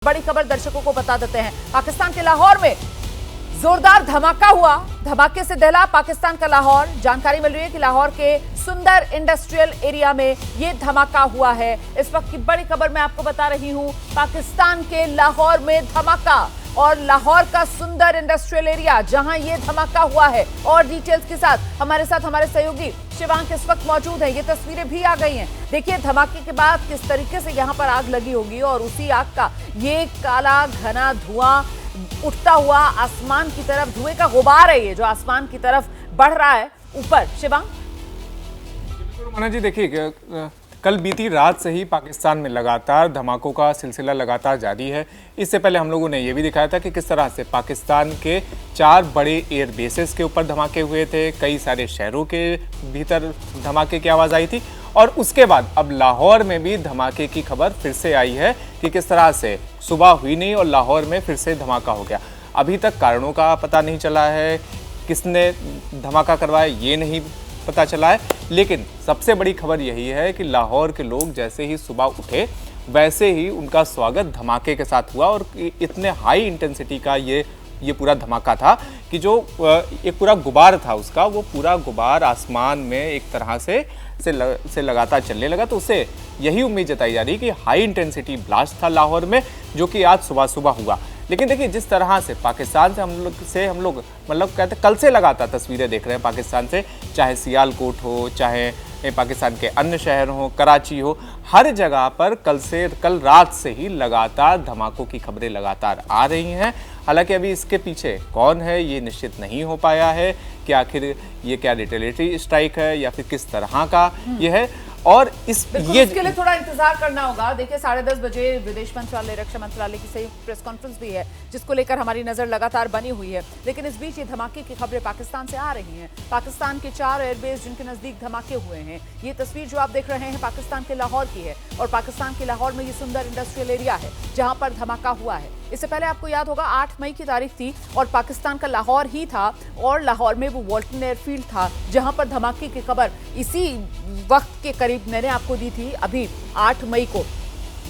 बड़ी खबर दर्शकों को बता देते हैं। पाकिस्तान के लाहौर में जोरदार धमाका हुआ। धमाके से दहला पाकिस्तान का लाहौर। जानकारी मिल रही है कि लाहौर के सुंदर इंडस्ट्रियल एरिया में यह धमाका हुआ है। इस वक्त की बड़ी खबर मैं आपको बता रही हूं। पाकिस्तान के लाहौर में धमाका और लाहौर का सुंदर इंडस्ट्रियल एरिया जहां यह धमाका हुआ है। और डिटेल्स के साथ हमारे सहयोगी शिवांक इस वक्त मौजूद है। ये तस्वीरें भी आ गई हैं। देखिए धमाके के बाद किस तरीके से यहां पर आग लगी होगी और उसी आग का ये काला घना धुआं उठता हुआ आसमान की तरफ, धुएं का गुबार है ये जो आसमान की तरफ बढ़ रहा है ऊपर। शिवांक मना जी, देखिए कल बीती रात से ही पाकिस्तान में लगातार धमाकों का सिलसिला लगातार जारी है। इससे पहले हम लोगों ने ये भी दिखाया था कि किस तरह से पाकिस्तान के 4 बड़े एयर बेसेस के ऊपर धमाके हुए थे, कई सारे शहरों के भीतर धमाके की आवाज़ आई थी। और उसके बाद अब लाहौर में भी धमाके की खबर फिर से आई है कि किस तरह से सुबह हुई नहीं और लाहौर में फिर से धमाका हो गया। अभी तक कारणों का पता नहीं चला है, किसने धमाका करवाया ये नहीं पता चला है, लेकिन सबसे बड़ी खबर यही है कि लाहौर के लोग जैसे ही सुबह उठे वैसे ही उनका स्वागत धमाके के साथ हुआ। और इतने हाई इंटेंसिटी का ये पूरा धमाका था कि जो एक पूरा गुबार था उसका, वो पूरा गुबार आसमान में एक तरह से लगातार चलने लगा। तो उससे यही उम्मीद जताई जा रही है कि हाई इंटेंसिटी ब्लास्ट था लाहौर में, जो कि आज सुबह हुआ। लेकिन देखिए जिस तरह से पाकिस्तान से हम लोग मतलब कहते कल से लगातार तस्वीरें देख रहे हैं पाकिस्तान से, चाहे सियालकोट हो, चाहे पाकिस्तान के अन्य शहर हो, कराची हो, हर जगह पर कल रात से ही लगातार धमाकों की खबरें लगातार आ रही हैं। हालांकि अभी इसके पीछे कौन है ये निश्चित नहीं हो पाया है कि आखिर ये क्या रिटेलिटरी स्ट्राइक है या फिर किस तरह का ये है। और इसके लिए थोड़ा इंतजार करना होगा। देखिए 10:30 बजे विदेश मंत्रालय, रक्षा मंत्रालय की संयुक्त प्रेस कॉन्फ्रेंस भी है जिसको लेकर हमारी नजर लगातार बनी हुई है। लेकिन इस बीच ये धमाके की खबरें पाकिस्तान से आ रही हैं। पाकिस्तान के 4 एयरबेस जिनके नजदीक धमाके हुए हैं। ये तस्वीर जो आप देख रहे हैं पाकिस्तान के लाहौर की है और पाकिस्तान के लाहौर में ये सुंदर इंडस्ट्रियल एरिया है जहां पर धमाका हुआ है। इससे पहले आपको याद होगा 8 मई की तारीख थी और पाकिस्तान का लाहौर ही था और लाहौर में वो वॉल्टन एयरफील्ड था जहां पर धमाके की खबर इसी वक्त के करीब मैंने आपको दी थी अभी 8 मई को।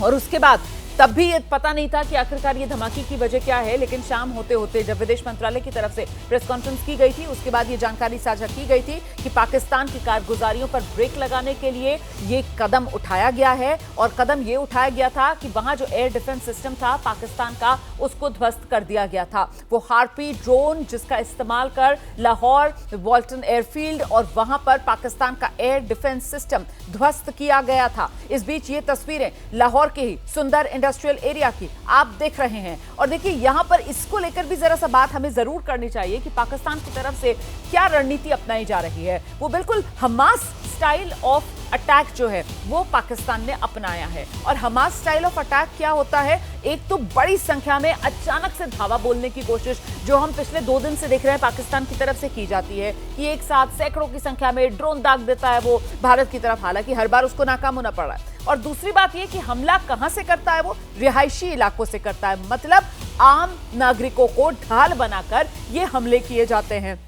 और उसके बाद तब भी ये पता नहीं था कि आखिरकार ये धमाके की वजह क्या है। लेकिन शाम होते होते जब विदेश मंत्रालय की तरफ से प्रेस कॉन्फ्रेंस की गई थी उसके बाद ये जानकारी साझा की गई थी कि पाकिस्तान की कारगुजारियों पर ब्रेक लगाने के लिए ये कदम उठाया गया है। और कदम ये उठाया गया था कि वहां जो एयर डिफेंस सिस्टम था पाकिस्तान का उसको ध्वस्त कर दिया गया था। वो हार्पी ड्रोन जिसका इस्तेमाल कर लाहौर वॉल्टन एयरफील्ड और वहां पर पाकिस्तान का एयर डिफेंस सिस्टम ध्वस्त किया गया था। इस बीच ये तस्वीरें लाहौर के ही सुंदर इंडस्ट्रियल एरिया की आप देख रहे हैं। और देखिए यहां पर इसको लेकर भी जरा सा बात हमें जरूर करनी चाहिए कि पाकिस्तान की तरफ से क्या रणनीति अपनाई जा रही है। वो बिल्कुल हमास स्टाइल ऑफ अटैक जो है वो पाकिस्तान ने अपनाया है। और हमास स्टाइल ऑफ अटैक क्या होता है? एक तो बड़ी संख्या में अचानक से धावा बोलने की कोशिश जो हम पिछले 2 दिन से देख रहे हैं पाकिस्तान की तरफ से की जाती है कि एक साथ सैकड़ों की संख्या में ड्रोन दाग देता है वो भारत की तरफ, हालांकि हर बार उसको नाकाम होना पड़ रहा है। और दूसरी बात यह कि हमला कहां से करता है? वो रिहायशी इलाकों से करता है, मतलब आम नागरिकों को ढाल बनाकर ये हमले किए जाते हैं।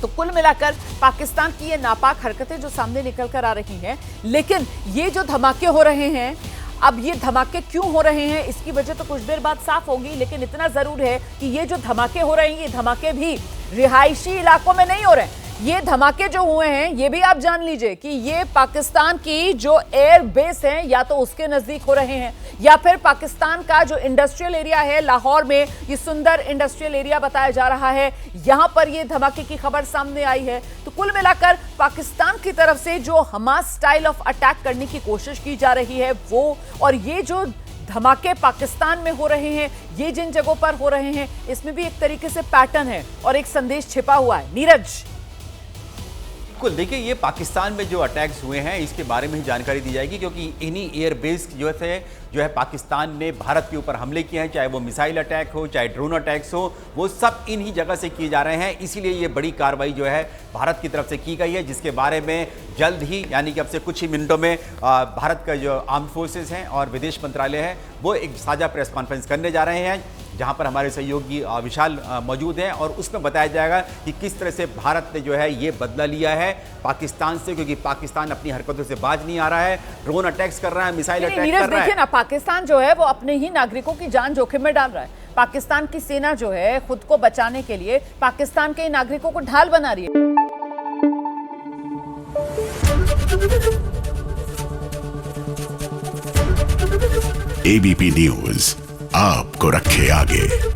तो कुल मिलाकर पाकिस्तान की ये नापाक हरकतें जो सामने निकल कर आ रही हैं। लेकिन ये जो धमाके हो रहे हैं, अब ये धमाके क्यों हो रहे हैं इसकी वजह तो कुछ देर बाद साफ होगी। लेकिन इतना जरूर है कि ये जो धमाके हो रहे हैं ये धमाके भी रिहायशी इलाकों में नहीं हो रहे हैं। ये धमाके जो हुए हैं ये भी आप जान लीजिए कि ये पाकिस्तान की जो एयर बेस है या तो उसके नजदीक हो रहे हैं या फिर पाकिस्तान का जो इंडस्ट्रियल एरिया है लाहौर में, ये सुंदर इंडस्ट्रियल एरिया बताया जा रहा है, यहां पर ये धमाके की खबर सामने आई है। तो कुल मिलाकर पाकिस्तान की तरफ से जो हमास स्टाइल ऑफ अटैक करने की कोशिश की जा रही है वो, और ये जो धमाके पाकिस्तान में हो रहे हैं ये जिन जगहों पर हो रहे हैं इसमें भी एक तरीके से पैटर्न है और एक संदेश छिपा हुआ है। नीरज, बिल्कुल, देखिए ये पाकिस्तान में जो अटैक्स हुए हैं इसके बारे में ही जानकारी दी जाएगी क्योंकि इन्हीं एयरबेस जो है पाकिस्तान ने भारत के ऊपर हमले किए हैं, चाहे वो मिसाइल अटैक हो, चाहे ड्रोन अटैक्स हो, वो सब इन्हीं जगह से किए जा रहे हैं। इसीलिए ये बड़ी कार्रवाई जो है भारत की तरफ से की गई है, जिसके बारे में जल्द ही यानी कि अब से कुछ ही मिनटों में भारत का जो आर्म्ड फोर्सेस हैं और विदेश मंत्रालय है वो एक साझा प्रेस कॉन्फ्रेंस करने जा रहे हैं। जहां पर हमारे सहयोगी विशाल मौजूद हैं और उसमें बताया जाएगा कि किस तरह से भारत ने जो है ये बदला लिया है पाकिस्तान से, क्योंकि पाकिस्तान अपनी हरकतों से बाज नहीं आ रहा है, ड्रोन अटैक्स कर रहा है, मिसाइल अटैक नीरज कर रहा देखिए है। ना, पाकिस्तान जो है वो अपने ही नागरिकों की जान जोखिम में डाल रहा है। पाकिस्तान की सेना जो है खुद को बचाने के लिए पाकिस्तान के नागरिकों को ढाल बना रही है। एबीपी न्यूज आपको रखे आगे।